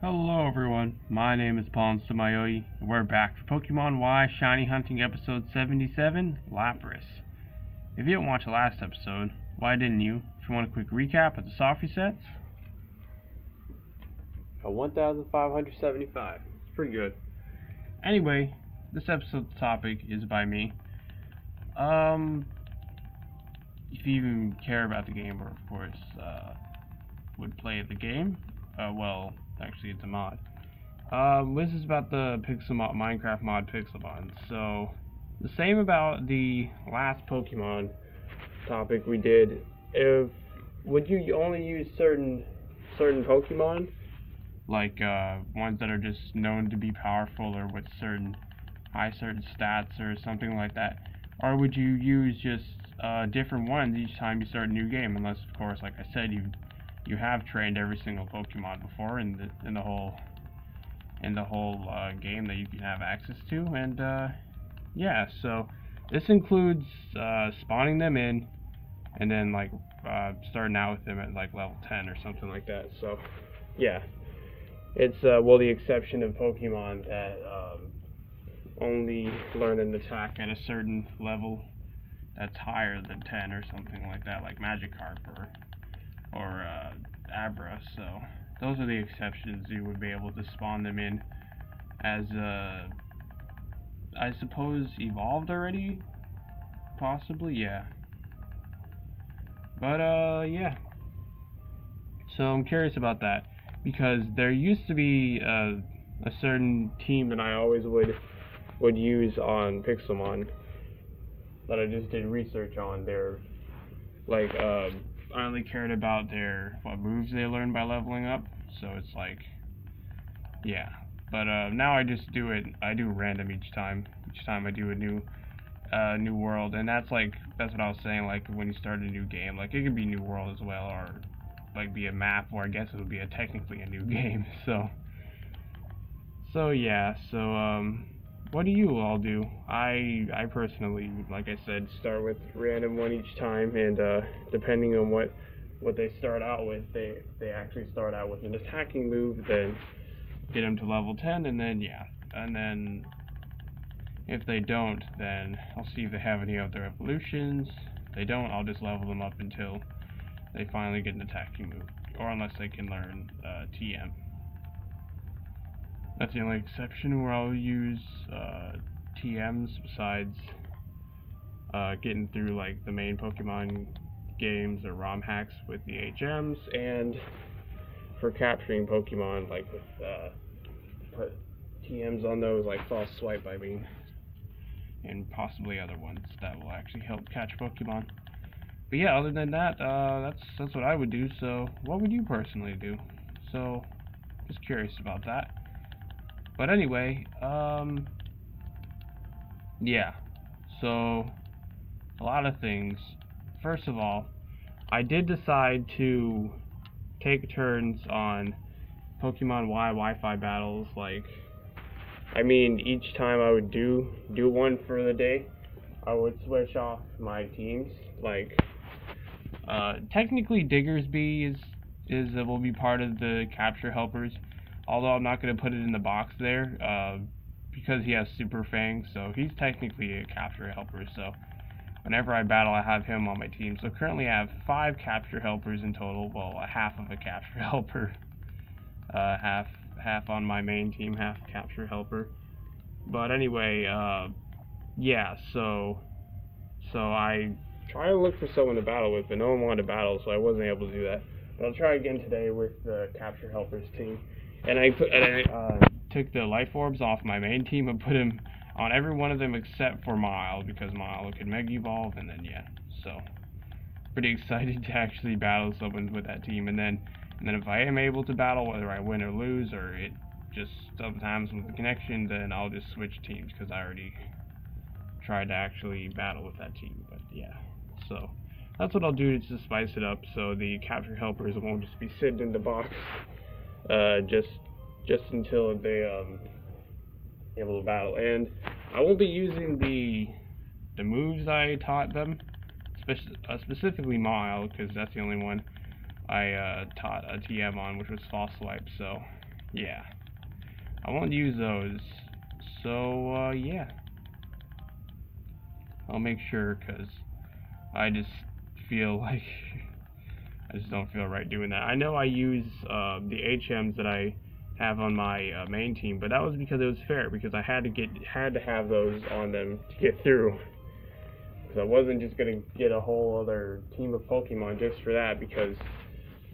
Hello everyone, my name is PauLInstaMyooin, and we're back for Pokemon Y Shiny Hunting episode 77, Lapras. If you didn't watch the last episode, why didn't you? If you want a quick recap of the soft resets, 1,575. It's pretty good. Anyway, this episode's topic is by me. If you even care about the game, or of course, would play the game, well, actually it's a mod. This is about the Pixelmon, Minecraft mod Pixelmon. So, the same about the last Pokemon topic we did. Would you only use certain Pokemon, like ones that are just known to be powerful or with certain stats or something like that, or would you use just different ones each time you start a new game? Unless, of course, like I said, you have trained every single Pokemon before in the whole game that you can have access to. And yeah, so this includes spawning them in and then like starting out with them at like level 10 or something like that. So yeah, it's well, the exception of Pokemon that only learn an attack at a certain level that's higher than 10 or something like that, like Magikarp or Abra. So those are the exceptions. You would be able to spawn them in as I suppose evolved already, possibly, yeah. But yeah. So I'm curious about that because there used to be a certain team that I always would use on Pixelmon that I just did research on. They're like I only cared about what moves they learn by leveling up. So it's like, yeah. But now I just do it. I do random each time. Each time I do a new world, and that's what I was saying. Like when you start a new game, like it could be new world as well, or like be a map, or I guess it would be technically a new game. So yeah. So what do you all do? I personally, like I said, start with random one each time, and depending on what they start out with, they actually start out with an attacking move, then get them to level 10, and then yeah, and then if they don't, then I'll see if they have any other evolutions. If they don't, I'll just level them up until they finally get an attacking move, or unless they can learn TM. That's the only exception where I'll use TMs besides getting through like the main Pokemon games or ROM hacks with the HMs, and for capturing Pokemon, like with put TMs on those, like False Swipe, I mean, and possibly other ones that will actually help catch Pokemon. But yeah, other than that, that's what I would do. So what would you personally do? So just curious about that. But anyway, yeah, so a lot of things. First of all, I did decide to take turns on Pokemon Y Wi-Fi battles. Like, I mean, each time I would do one for the day, I would switch off my teams. Like, technically Diggersby will be part of the capture helpers, although I'm not going to put it in the box there, because he has Super Fang, so he's technically a capture helper. So whenever I battle, I have him on my team. So currently I have 5 capture helpers in total. Well, a half of a capture helper, half on my main team, half capture helper. But anyway, yeah. So I try to look for someone to battle with, but no one wanted to battle, so I wasn't able to do that. But I'll try again today with the capture helpers team. And I took the life orbs off my main team and put him on every one of them except for Mile, because Mile could Mega Evolve, and then yeah. So pretty excited to actually battle someone with that team, and then if I am able to battle, whether I win or lose, or it just sometimes with the connection, then I'll just switch teams, because I already tried to actually battle with that team. But yeah, so that's what I'll do to spice it up, so the capture helpers won't just be sitting in the box just until they able to battle. And I won't be using the moves I taught them, specifically Mile, because that's the only one I taught a TM on, which was False Swipe. So yeah, I won't use those. So, yeah. I'll make sure, because I just feel like I just don't feel right doing that. I know I use the HMs that I have on my main team, but that was because it was fair, because I had to have those on them to get through. Because I wasn't just gonna get a whole other team of Pokemon just for that, because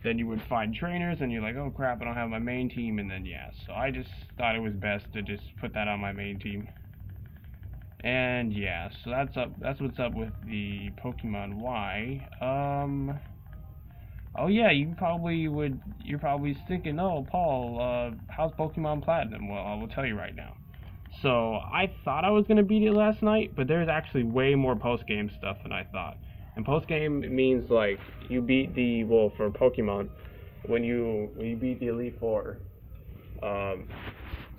then you would find trainers and you're like, oh crap, I don't have my main team, and then yeah, so I just thought it was best to just put that on my main team. And yeah, so that's what's up with the Pokemon Y. Oh yeah, you're probably thinking, oh Paul, how's Pokemon Platinum? Well, I will tell you right now. So I thought I was gonna beat it last night, but there's actually way more post game stuff than I thought. And post game means like you beat for Pokemon, when you beat the Elite Four,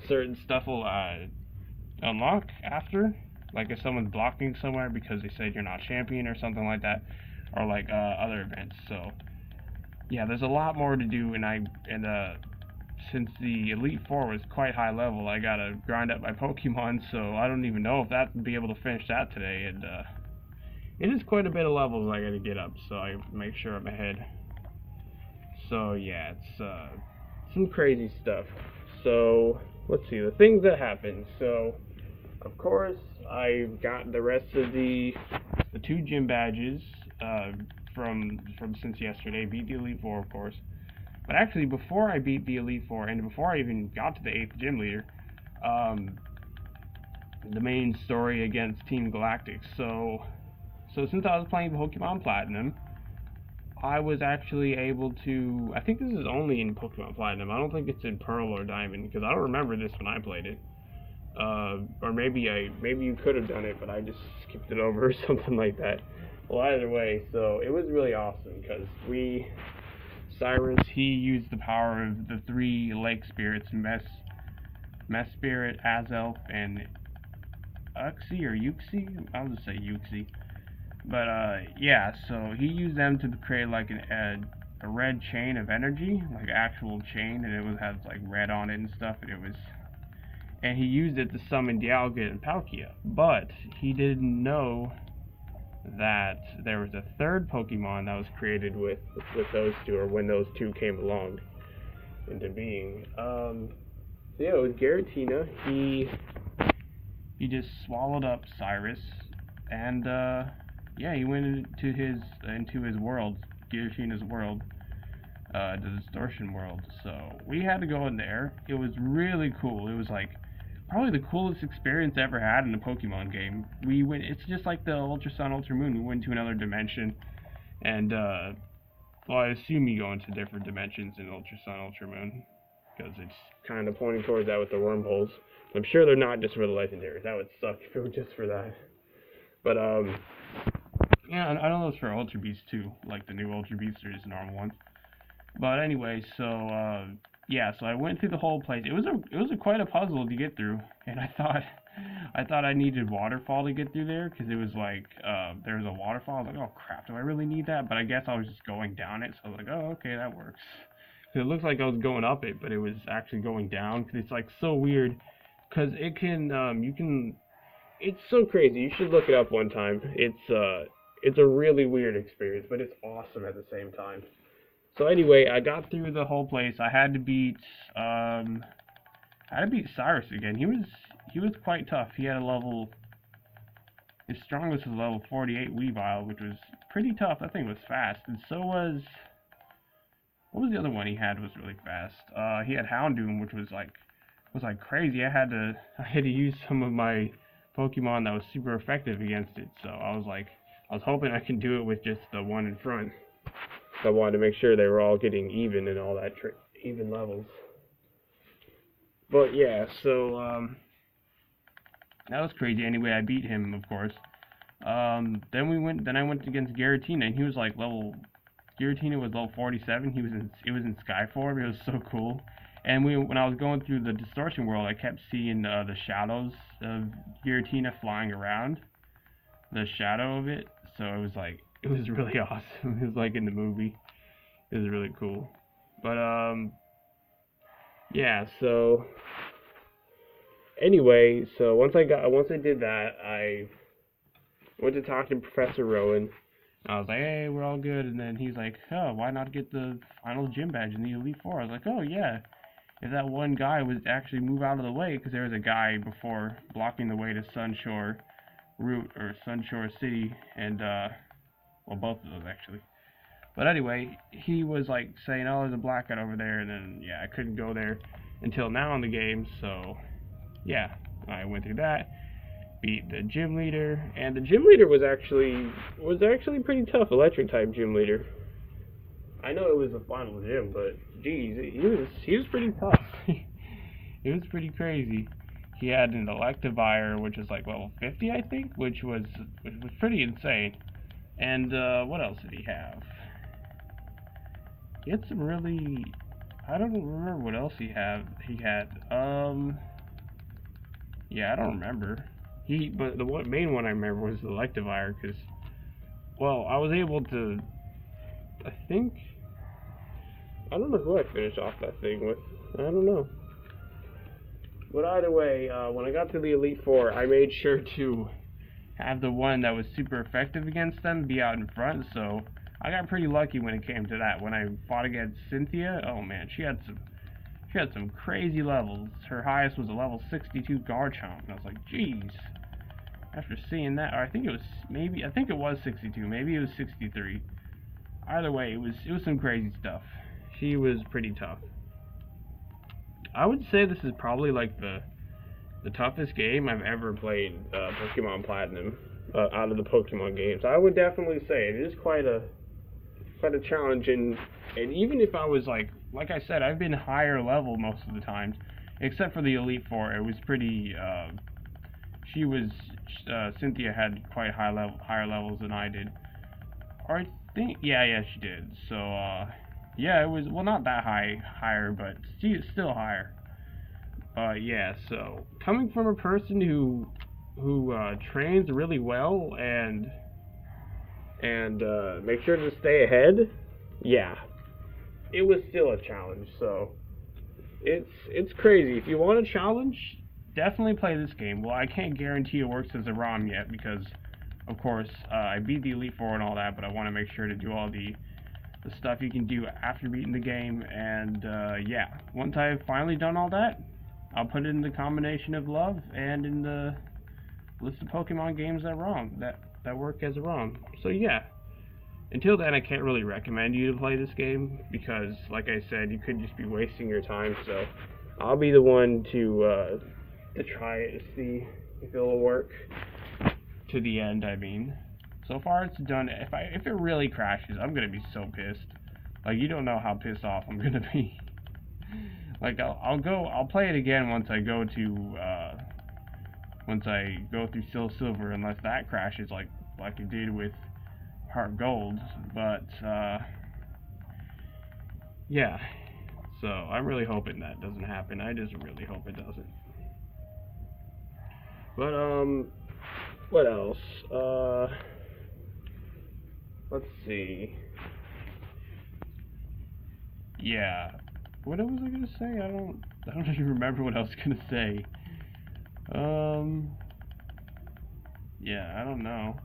certain stuff will unlock after. Like if someone's blocking somewhere because they said you're not champion or something like that, or like other events. So yeah, there's a lot more to do, and since the Elite Four was quite high level, I gotta grind up my Pokemon, so I don't even know if that would be able to finish that today, and it is quite a bit of levels I gotta get up, so I make sure I'm ahead. So yeah, it's some crazy stuff. So let's see the things that happened. So of course I got the rest of the two gym badges from since yesterday. Beat the Elite Four, of course. But actually, before I beat the Elite Four, and before I even got to the 8th gym leader, the main story against Team Galactic. So since I was playing Pokemon Platinum, I was actually able to. I think this is only in Pokemon Platinum. I don't think it's in Pearl or Diamond, because I don't remember this when I played it. Or maybe you could have done it, but I just skipped it over or something like that. Well, either way, so it was really awesome because Cyrus, he used the power of the 3 lake spirits, Mess Spirit, Azelf, and Uxie or Uxie? I'll just say Uxie. But yeah, so he used them to create like a red chain of energy, like actual chain, and it had like red on it and stuff, and he used it to summon Dialga and Palkia. But he didn't know that there was a third Pokemon that was created with those two, or when those two came along into being. So yeah, it was Giratina. He just swallowed up Cyrus, and yeah, he went into his world, Giratina's world, the Distortion world. So we had to go in there. It was really cool. It was like probably the coolest experience I ever had in a Pokemon game. It's just like the Ultra Sun, Ultra Moon. We went to another dimension, and well, I assume you go into different dimensions in Ultra Sun, Ultra Moon, because it's kind of pointing towards that with the wormholes. I'm sure they're not just for the legendaries. That would suck if it were just for that. But yeah, I know those for Ultra Beasts too, like the new Ultra Beasts are just normal ones. But anyway, so yeah, so I went through the whole place. It was quite a puzzle to get through, and I thought I needed waterfall to get through there, because it was like there was a waterfall. I was like, oh crap, do I really need that? But I guess I was just going down it, so I was like, oh okay, that works. It looks like I was going up it, but it was actually going down, because it's like so weird, because it can it's so crazy. You should look it up one time. It's a really weird experience, but it's awesome at the same time. So anyway, I got through the whole place. I had to beat Cyrus again. He was quite tough. He had his strongest was level 48 Weavile, which was pretty tough. That thing was fast, and so was, what was the other one he had was really fast? He had Houndoom, which was like crazy. I had to use some of my Pokemon that was super effective against it. So I was hoping I could do it with just the one in front. I wanted to make sure they were all getting even and all that, even levels. But yeah, so that was crazy. Anyway, I beat him, of course. Then I went against Giratina, and he was like Giratina was level 47. It was in Sky Form. It was so cool. And when I was going through the Distortion world, I kept seeing the shadows of Giratina flying around, the shadow of it. So it was really awesome. It was like in the movie. It was really cool. But yeah, so anyway, so once I did that, I went to talk to Professor Rowan. I was like, hey, we're all good, and then he's like, oh, why not get the final gym badge in the Elite Four? I was like, oh yeah, if that one guy would actually move out of the way, because there was a guy before blocking the way to Sunshore Route or Sunshore City, and well, both of those actually. But anyway, he was like saying, oh, there's a black guy over there, and then yeah, I couldn't go there until now in the game, so yeah, I went through that, beat the gym leader, and the gym leader was actually pretty tough, electric type gym leader. I know it was the final gym, but geez, he was pretty tough. It was pretty crazy. He had an electivire, which is like level 50, I think, which was pretty insane. And what else did he have? He had some really, I don't remember what else he had. Yeah, I don't remember. But the main one I remember was the electivire, because, well, I was able to, I think, I don't know who I finished off that thing with. I don't know. But either way, when I got to the Elite Four, I made sure to have the one that was super effective against them be out in front, so I got pretty lucky when it came to that. When I fought against Cynthia, oh man, she had some crazy levels. Her highest was a level 62 Garchomp, and I was like, jeez. After seeing that, or I think it was 62, maybe it was 63. Either way, it was some crazy stuff. She was pretty tough. I would say this is probably like the toughest game I've ever played, Pokemon Platinum, out of the Pokemon games. I would definitely say it is quite a challenge, and even if I was like I said, I've been higher level most of the times, except for the Elite Four. It was pretty. Cynthia had quite higher levels than I did, or I think, yeah, she did. So yeah, it was, well, not that higher, but still higher. Yeah, so coming from a person who trains really well and make sure to stay ahead, yeah, it was still a challenge. So it's crazy. If you want a challenge, definitely play this game. Well, I can't guarantee it works as a ROM yet because, of course, I beat the Elite Four and all that, but I want to make sure to do all the stuff you can do after beating the game. And yeah, once I've finally done all that, I'll put it in the combination of love and in the list of Pokemon games that work as a ROM. So yeah, until then, I can't really recommend you to play this game because, like I said, you could just be wasting your time. So I'll be the one to try it to see if it'll work to the end. I mean, so far it's done. If it really crashes, I'm gonna be so pissed. Like, you don't know how pissed off I'm gonna be. Like, I'll play it again once I go through Still Silver, unless that crashes like it did with Heart Gold. But yeah, so I'm really hoping that doesn't happen. I just really hope it doesn't. But what else? Let's see. Yeah, what was I gonna say? I don't even remember what I was gonna say. Yeah, I don't know.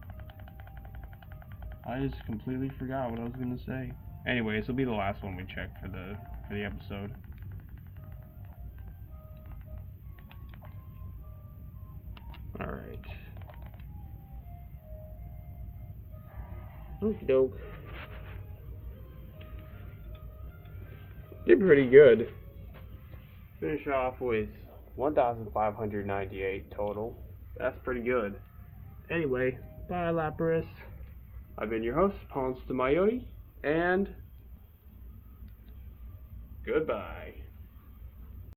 I just completely forgot what I was gonna say. Anyway, this will be the last one we check for the episode. Alright. Okie doke. Did pretty good. Finish off with 1,598 total. That's pretty good. Anyway, bye Lapras. I've been your host, PauLInstaMyooin, and goodbye.